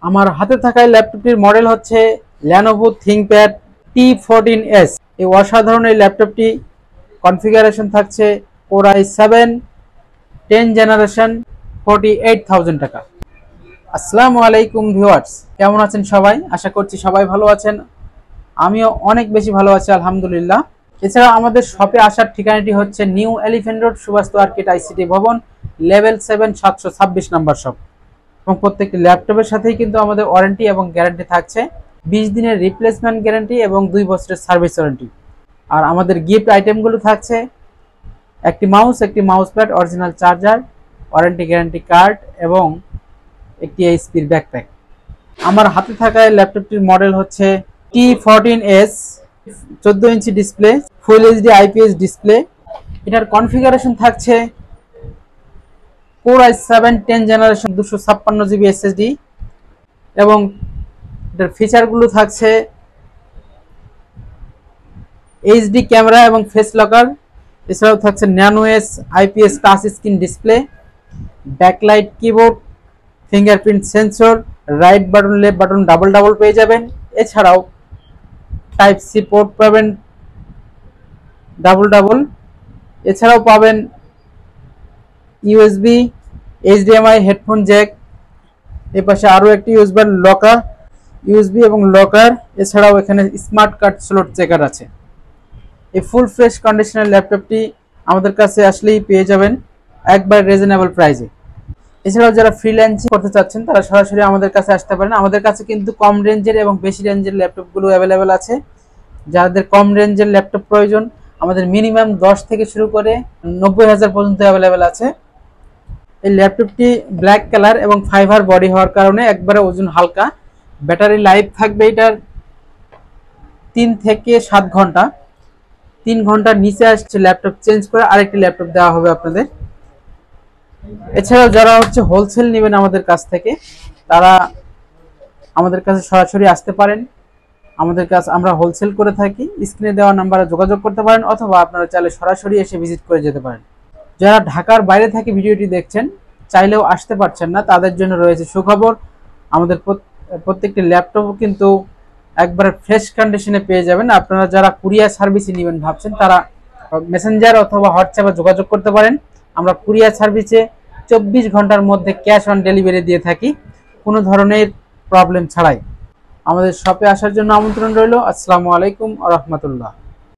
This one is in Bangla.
আমার হাতে থাকা ল্যাপটপটির মডেল হচ্ছে Lenovo ThinkPad T14s। এই অসাধারণ এই ল্যাপটপটি কনফিগারেশন থাকছে Core i7 10 জেনারেশন 48,000 টাকা। আসসালামু আলাইকুম ভিউয়ার্স, কেমন আছেন সবাই? আশা করছি সবাই ভালো আছেন। আমিও অনেক বেশি ভালো আছি আলহামদুলিল্লাহ। এছাড়া আমাদের শপে আসার ঠিকানাটি হচ্ছে new elephant road, Suvastu arcade ICT ভবন, লেভেল 7, 726 নাম্বার শপ। এবং প্রত্যেকটি ল্যাপটপের সাথেই কিন্তু আমাদের ওয়ারেন্টি এবং গ্যারান্টি থাকছে, 20 দিনের রিপ্লেসমেন্ট গ্যারান্টি এবং 2 বছরের সার্ভিস ওয়ারেন্টি। আর আমাদের গিফট আইটেমগুলো থাকছে একটি মাউস, একটি mouse pad, original charger, warranty guarantee card এবং একটি এইচপির ব্যাকপ্যাক। আমার হাতে থাকা ল্যাপটপটির মডেল হচ্ছে T14s, 14 inch display, full HD IPS display. এটার কনফিগারেশন থাকছে Core i7 10 generation 256 GB SSD এবং এটার ফিচারগুলো থাকছে এইচডি ক্যামেরা এবং ফেস লকার। এছাড়াও থাকছে nano S IPS touch screen display, backlight keyboard, fingerprint sensor, right button left button double পেয়ে যাবেন। এছাড়াও টাইপ সি পোর্ট পাবেন ডাবল। এছাড়াও পাবেন ইউএসবি, এইচডিএমআই, হেডফোন জ্যাক। এর পাশে আরও একটি ইউএসবি এবং লকার। এছাড়াও এখানে স্মার্ট কার্ড স্লট চেকার আছে। এই ফুল ফ্রেশ কন্ডিশনের ল্যাপটপটি আমাদের কাছে আসলেই পেয়ে যাবেন একবার রিজনেবল প্রাইসে। এছাড়াও যারা ফ্রিল্যান্সিং করতে চাচ্ছেন তারা সরাসরি আমাদের কাছে আসতে পারেন। আমাদের কাছে কিন্তু কম রেঞ্জের এবং বেশি রেঞ্জের ল্যাপটপগুলো অ্যাভেলেবেল আছে। যাদের কম রেঞ্জের ল্যাপটপ প্রয়োজন, আমাদের মিনিমাম 10 থেকে শুরু করে 90,000 পর্যন্ত অ্যাভেলেবেল আছে। এই ল্যাপটপটি ব্ল্যাক কালার এবং ফাইবার বডি হওয়ার কারণে একবারে ওজন হালকা। ব্যাটারি লাইফ থাকবে এটার 3 থেকে 7 ঘন্টা। 3 ঘন্টার নিচে আসছে ল্যাপটপ চেঞ্জ করে আরেকটি ল্যাপটপ দেওয়া হবে আপনাদের। এছাড়াও যারা হোলসেল নেবেন আমাদের কাছ থেকে, তারা আমাদের কাছে সরাসরি আসতে পারেন। আমাদের কাছে আমরা হোলসেল করে থাকি। স্ক্রিনে দেওয়া নাম্বারে যোগাযোগ করতে পারেন অথবা আপনারা চাইলে সরাসরি এসে ভিজিট করে যেতে পারেন। যারা ঢাকার বাইরে থেকে ভিডিওটি দেখছেন, চাইলেও আসতে পারছেন না, তাদের জন্য রয়েছে সুখবর। আমাদের প্রত্যেকটি ল্যাপটপ কিন্তু একবারে ফ্রেশ কন্ডিশনে পেয়ে যাবেন। আপনারা যারা কুরিয়ার সার্ভিসে নেবেন ভাবছেন, তারা মেসেঞ্জার অথবা হোয়াটসঅ্যাপে যোগাযোগ করতে পারেন। আমরা কুরিয়ার সার্ভিসে 24 ঘন্টার মধ্যে ক্যাশ অন ডেলিভারি দিয়ে থাকি, কোনো ধরনের প্রবলেম ছাড়াই। আমাদের শপে আসার জন্য আমন্ত্রণ রইল। আসসালামু আলাইকুম ওয়া রাহমাতুল্লাহ।